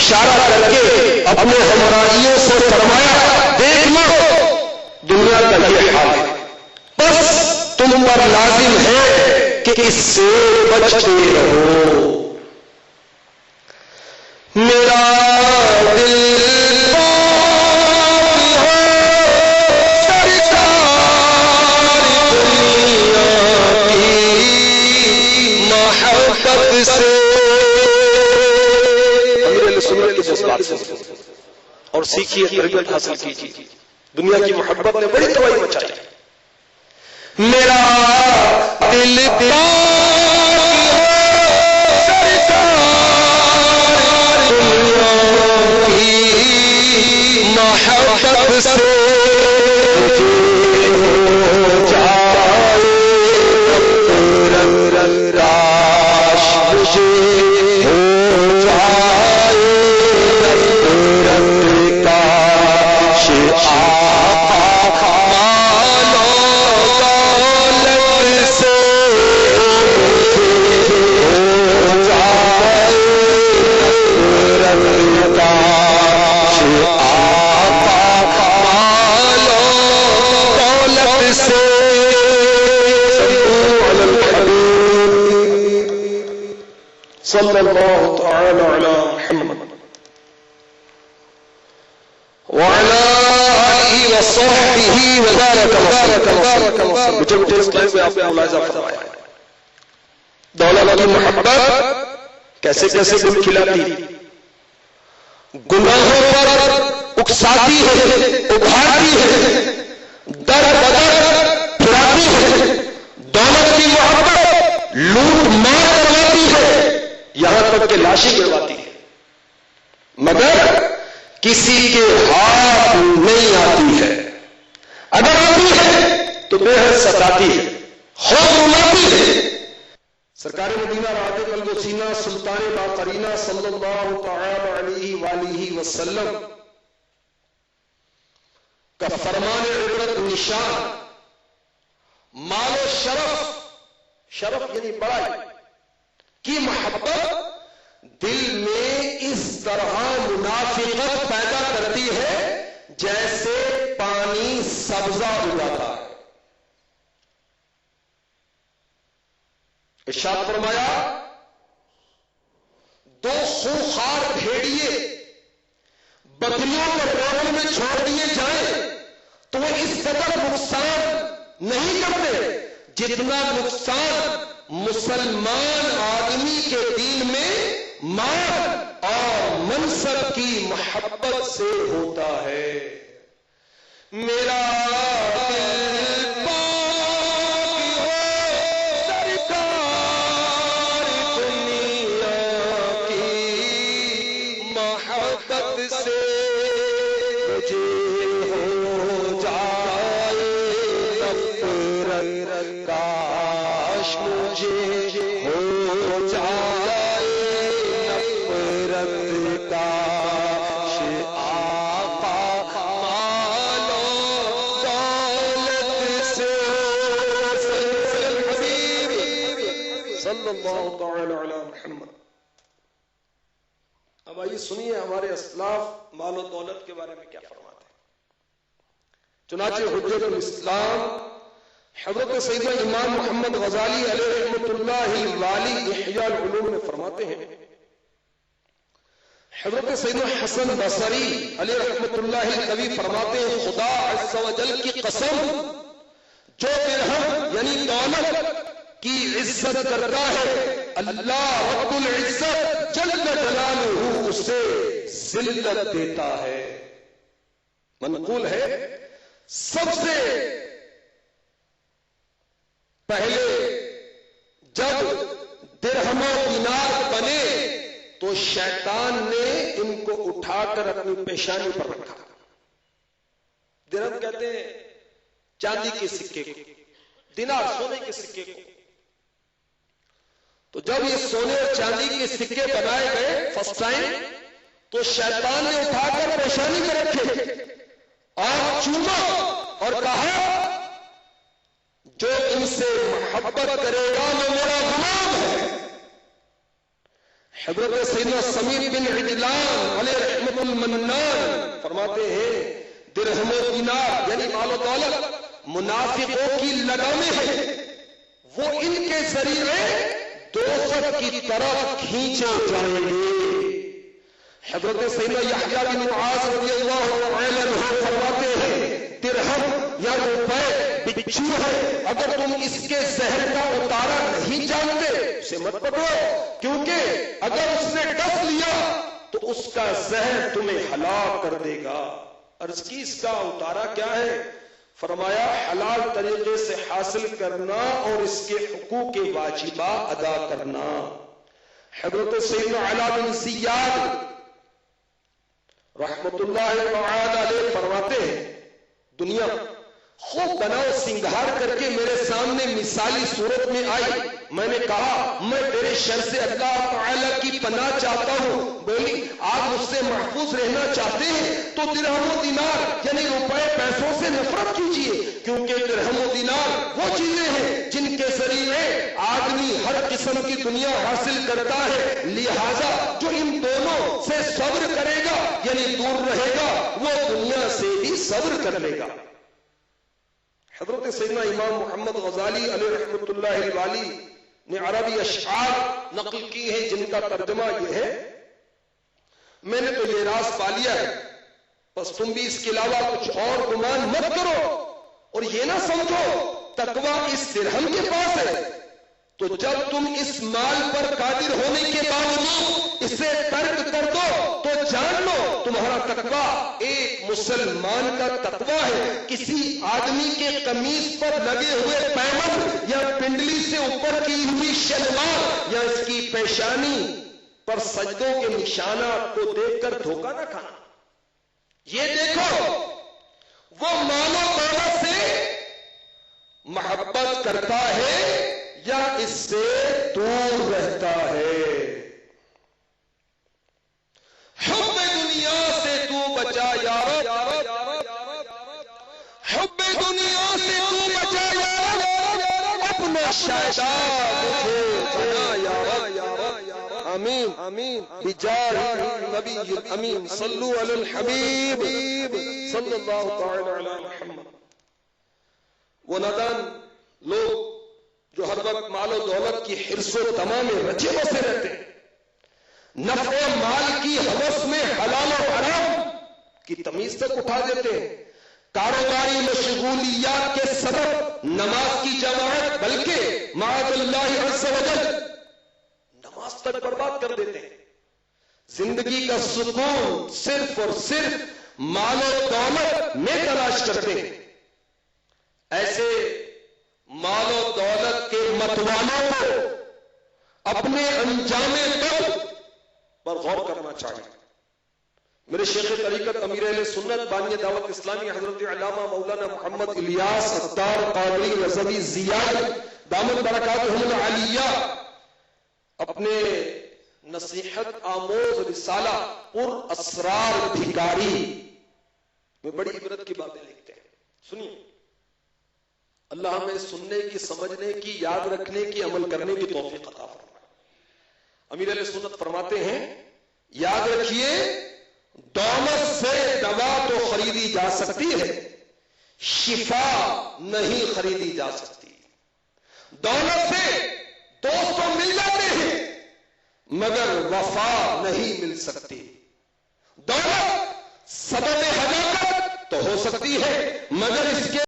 اشارہ کر کے اپنے ہمراہیوں سے فرمایا دیکھ لو دنیا کا یہ حال ہے، بس تم پر لازم ہے کہ اس سے بچتے رہو۔ میرا دل اور سیکھیے، تربیت حاصل کیجیے، دنیا کی محبت نے بڑی تباہی مچائی۔ میرا دل محبت سے صلی اللہ تعالی علی محمد وعلى آلہ وصحبہ وبارک وسلم۔ مجھے اس ٹائم پہ آپ نے ملاحظہ فرمایا دولت کی محبت کیسے کیسے دل کھلاتی، گناہوں پر اکساتی ہے، ابھارتی ہے، در بدر پھراتی ہے۔ دولت کی محبت لوٹ مار کرواتی ہے، یہاں تک کہ لاشیں گرواتی ہے، مگر کسی کے ہاتھ نہیں آتی ہے۔ اگر آتی ہے تو بے حد ستاتی ہے، خوف رلاتی ہے۔ سرکار مدینہ راحت قلب و سینہ سلطان باقرینہ صلی اللہ تعالی علیہ وآلہ وسلم کا فرمان عبرت نشان مال و شرف، شرف یعنی بڑائی کی محبت دل میں اس طرح منافقت پیدا کرتی ہے جیسے پانی سبزہ اگاتا ہے۔ ارشاد فرمایا دو خونخوار بھیڑیے بکریوں کو روڈ میں چھوڑ دیے جائیں تو وہ اس قدر نقصان نہیں کرتے جتنا نقصان مسلمان آدمی کے دین میں مال اور منصب کی محبت سے ہوتا ہے۔ میرا اب آئیے سنیے ہمارے اسلاف مال و دولت کے بارے میں کیا فرماتے ہیں۔ چنانچہ حجت الاسلام حضرت سیدنا امام محمد غزالی علیہ رحمۃ اللہ الوالی احیاء العلوم میں فرماتے ہیں، حضرت سیدنا حسن بصری علیہ رحمۃ اللہ القوی فرماتے ہیں خدا عز و جل کی قسم جو درہم یعنی دولت کی عزت کرتا ہے اللہ رب العزت جل جلالہ اسے ذلت دیتا ہے۔ منقول ہے سب سے پہلے جب درہم و دینار بنے تو شیطان نے ان کو اٹھا کر اپنی پیشانی پر رکھا۔ درہم کہتے ہیں چاندی کے سکے کو، دینار سونے کے سکے کو۔ تو جب یہ سونے اور چاندی کے سکے بنائے گئے فرسٹ ٹائم تو شیطان نے اٹھا کر پیشانی میں رکھے اور چوما اور کہا جو ان سے محبت کرے گا وہ میرا غلام ہے۔ حضرت سیدنا سمیر بن عجلان المنان فرماتے ہیں درہم و دینار یعنی مال و دولت منافقوں کی لگامیں ہیں، وہ ان کے ذریعے دوزخ کی طرف کھینچے جائیں گے۔ حضرت سیدنا یحییٰ بن معاذ رضی اللہ عنہ فرماتے ہیں درہم یا روپے بچھو ہے، اگر تم اس کے زہر کا اتارا نہیں جانتے اسے مت پکڑو، کیونکہ اگر اس نے ڈس لیا تو اس کا زہر تمہیں ہلاک کر دے گا۔ عرض کی اس کا اتارا کیا ہے؟ فرمایا حلال طریقے سے حاصل کرنا اور اس کے حقوق واجبہ ادا کرنا۔ حضرت سیدنا علا بن زیاد رحمت اللہ تعالی علیہ فرماتے ہیں دنیا خوب بناؤ سنگھار کر کے میرے سامنے مثالی صورت میں آئی، میں نے کہا میں تیرے شر سے اللہ تعالی کی پناہ چاہتا ہوں۔ بولی آپ مجھ سے محفوظ رہنا چاہتے ہیں تو درہم و دینار یعنی روپے پیسوں سے نفرت کیجیے، کیونکہ درہم و دینار وہ چیزیں ہیں جن کے ذریعے آدمی ہر قسم کی دنیا حاصل کرتا ہے، لہذا جو ان دونوں سے صبر کرے گا یعنی دور رہے گا وہ دنیا سے بھی صبر کر لے گا۔ حضرت سیدنا امام محمد غزالی علیہ رحمت اللہ الوالی نے عربی اشعار نقل کی ہیں جن کا ترجمہ یہ ہے، میں نے تو یہ راز پا لیا ہے، بس تم بھی اس کے علاوہ کچھ اور گمان مت کرو، اور یہ نہ سمجھو تقویٰ اس درہم کے پاس ہے، تو جب تم اس مال پر قادر ہونے کے باوجود اسے ترک کر دو تو جان لو تمہارا تقویٰ ایک مسلمان کا تقویٰ ہے، کسی آدمی کے قمیص پر لگے ہوئے پیمند یا پنڈلی سے اوپر کی ہوئی شلوار یا اس کی پیشانی پر سجدوں کے نشانات کو دیکھ کر دھوکہ نہ کھانا۔ یہ دیکھو وہ مال و دولت سے محبت کرتا ہے یا اس سے دور رہتا ہے۔ حب دنیا سے تو بچا یار، حب دنیا سے تو بچا یار، اپنا شیطان مجھے بنا یار۔ آمین آمین بجاہ نبی الامین صلو علی الحبیب صلی اللہ تعالی علی محمد۔ وہ نادان لوگ جو ہر وقت مال و دولت کی حرص و تمام میں رچے بسے رہتے ہیں، نفع و مال کی ہوس میں حلال و حرام کی تمیز تک اٹھا دیتے ہیں، کاروباری مشغولیات کے سبب نماز کی جماعت بلکہ معاذ اللہ عز و جل نماز تک برباد کر دیتے ہیں۔ زندگی کا سکون صرف اور صرف مال و دولت میں تلاش کرتے ہیں۔ ایسے مال و دولت کے متوالوں کو اپنے انجام قلب پر غور کرنا چاہیے۔ میرے شیخ طریقت امیر اہل سنت بانی دعوت اسلامی حضرت علامہ مولانا محمد الیاس ستار قادری رضوی زیاد دامت برکاتہم العالیہ اپنے نصیحت آموز رسالہ پر اسرار بھکاری میں بڑی عبرت کی باتیں لکھتے ہیں، سنیے۔ اللہ ہمیں سننے کی، سمجھنے کی، یاد رکھنے کی، عمل کرنے کی توفیق عطا فرمائے۔ امیر علیہ سنت فرماتے ہیں یاد رکھیے دولت سے دوا تو خریدی جا سکتی ہے، شفا نہیں خریدی جا سکتی۔ دولت سے دوست تو مل جاتے ہیں مگر وفا نہیں مل سکتی۔ دولت سبب ہلاکت تو ہو سکتی ہے مگر اس کے